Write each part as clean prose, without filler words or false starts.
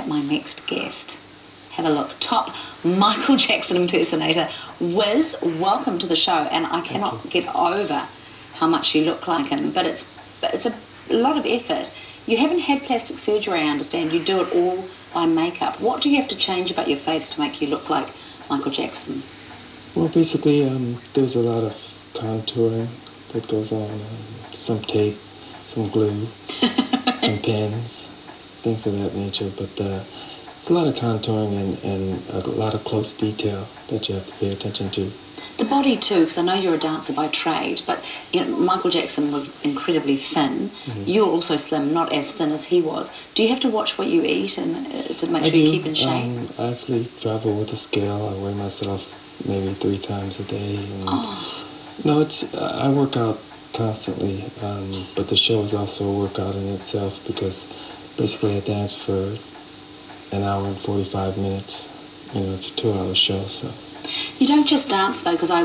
at my next guest. Have a look. Top Michael Jackson impersonator, Wizz. Welcome to the show. And I cannot get over how much you look like him, but it's a lot of effort. You haven't had plastic surgery, I understand. You do it all by makeup. What do you have to change about your face to make you look like Michael Jackson? Well, basically, there's a lot of contouring that goes on. Some tape, some glue, some pins, things of that nature. But it's a lot of contouring and a lot of close detail that you have to pay attention to. The body too, because I know you're a dancer by trade, but you know, Michael Jackson was incredibly thin. You're also slim, not as thin as he was. Do you have to watch what you eat and to make sure you keep in shape? I actually travel with a scale. I weigh myself maybe 3 times a day. And no, I work out constantly, but the show is also a workout in itself because basically I dance for an hour and 45 minutes. You know, it's a 2-hour show, so. You don't just dance though, because I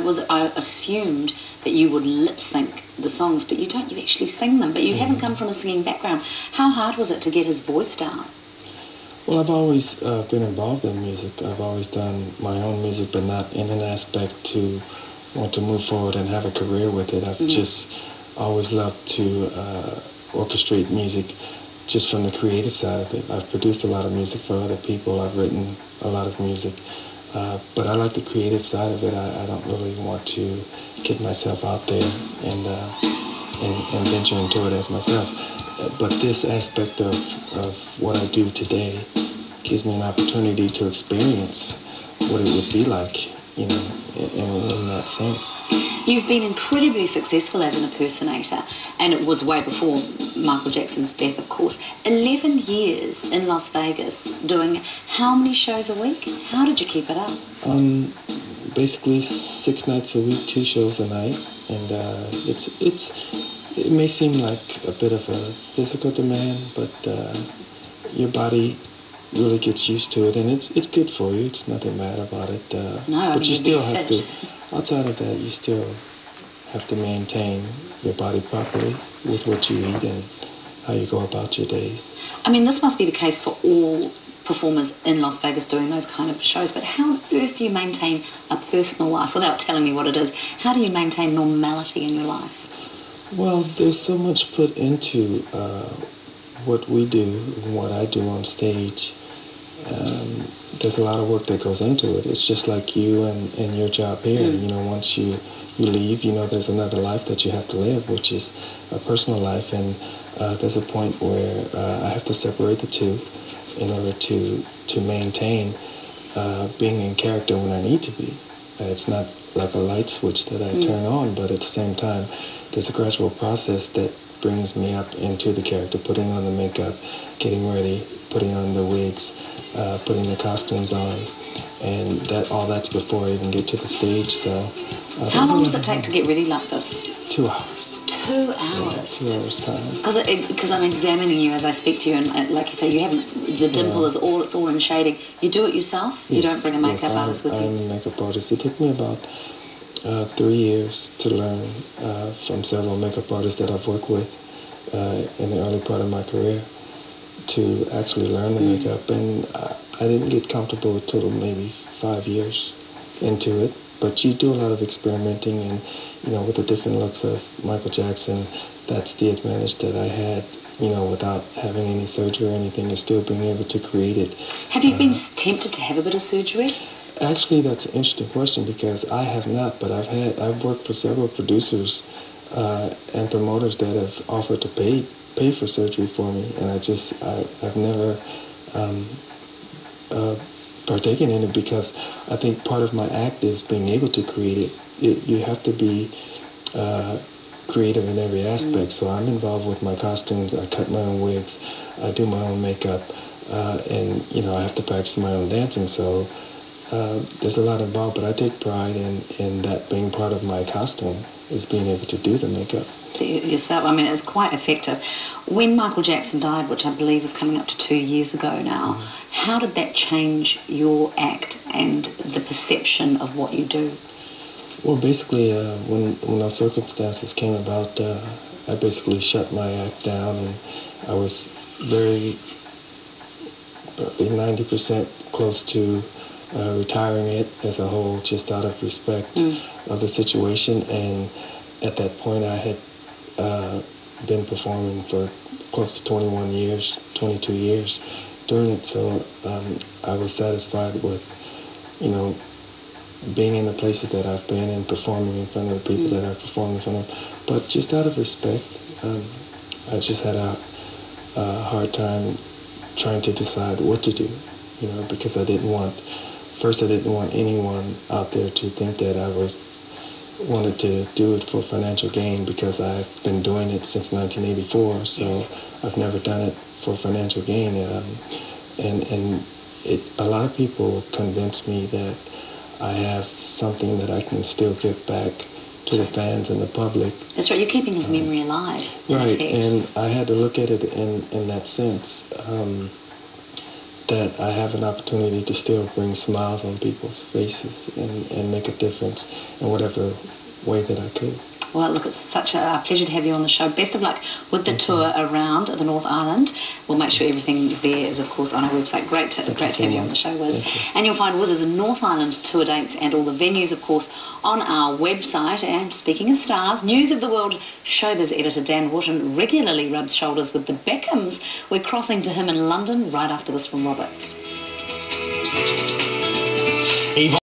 assumed that you would lip sync the songs, but you don't. You actually sing them. But you haven't come from a singing background. How hard was it to get his voice down? Well, I've always been involved in music. I've always done my own music, but not in an aspect to want to move forward and have a career with it. I've just always loved to orchestrate music just from the creative side of it. I've produced a lot of music for other people. I've written a lot of music. But I like the creative side of it. I don't really want to get myself out there and venture into it as myself. But this aspect of what I do today gives me an opportunity to experience what it would be like, you know, in that sense. You've been incredibly successful as an impersonator, and it was way before Michael Jackson's death, of course. 11 years in Las Vegas, doing how many shows a week? How did you keep it up? Basically 6 nights a week, 2 shows a night, and it may seem like a bit of a physical demand, but your body really gets used to it, and it's good for you. It's nothing bad about it. But you still have to. Outside of that, you still have to maintain your body properly with what you eat and how you go about your days. I mean, this must be the case for all performers in Las Vegas doing those kind of shows, but how on earth do you maintain a personal life without telling me what it is? How do you maintain normality in your life? Well, there's so much put into what we do and what I do on stage. There's a lot of work that goes into it. It's just like you and your job here. You know, once you leave, you know, there's another life that you have to live, which is a personal life. And there's a point where I have to separate the two in order to maintain being in character when I need to be. It's not like a light switch that I turn on, but at the same time, there's a gradual process that brings me up into the character, putting on the makeup, getting ready, putting on the wigs, putting the costumes on, and all that's before I even get to the stage. So, how long does it take to get ready like this? 2 hours. 2 hours. Yeah, 2 hours time. Because I'm examining you as I speak to you, and like you say, you haven't. The dimple is all in shading. You do it yourself. Yes, you don't bring a makeup artist with you. I'm a makeup artist. It took me about 3 years to learn from several makeup artists that I've worked with in the early part of my career to actually learn the makeup, and I didn't get comfortable until maybe 5 years into it. But you do a lot of experimenting, and you know, with the different looks of Michael Jackson, that's the advantage that I had, you know, without having any surgery or anything, and still being able to create it. Have you been tempted to have a bit of surgery? Actually, that's an interesting question because I have not, but I've worked for several producers and promoters that have offered to pay for surgery for me, and I've never partaken in it because I think part of my act is being able to create it. You have to be creative in every aspect. So I'm involved with my costumes. I cut my own wigs. I do my own makeup, and you know, I have to practice my own dancing. So there's a lot involved, but I take pride in that being part of my costume, is being able to do the makeup. Yourself, I mean, it's quite effective. When Michael Jackson died, which I believe is coming up to 2 years ago now, how did that change your act and the perception of what you do? Well, basically, when those circumstances came about, I basically shut my act down, and I was very be 90% close to retiring it as a whole, just out of respect of the situation. And at that point, I had been performing for close to 21 years, 22 years doing it. So I was satisfied with, being in the places that I've been and performing in front of the people that I've performed in front of. But just out of respect, I just had a hard time trying to decide what to do, because I didn't want anyone out there to think that I wanted to do it for financial gain, because I've been doing it since 1984, so I've never done it for financial gain. And a lot of people convince me that I have something that I can still give back to the fans and the public. That's right, you're keeping his memory alive. Right, and I had to look at it in that sense, that I have an opportunity to still bring smiles on people's faces and make a difference in whatever way that I could. Well, look, it's such a pleasure to have you on the show. Best of luck with the tour around the North Island. We'll make sure everything there is, of course, on our website. Great to have you on the show, Wizz. And you'll find Wizz's North Island tour dates and all the venues, of course, on our website. And speaking of stars, News of the World showbiz editor Dan Wharton regularly rubs shoulders with the Beckhams. We're crossing to him in London right after this from Robert.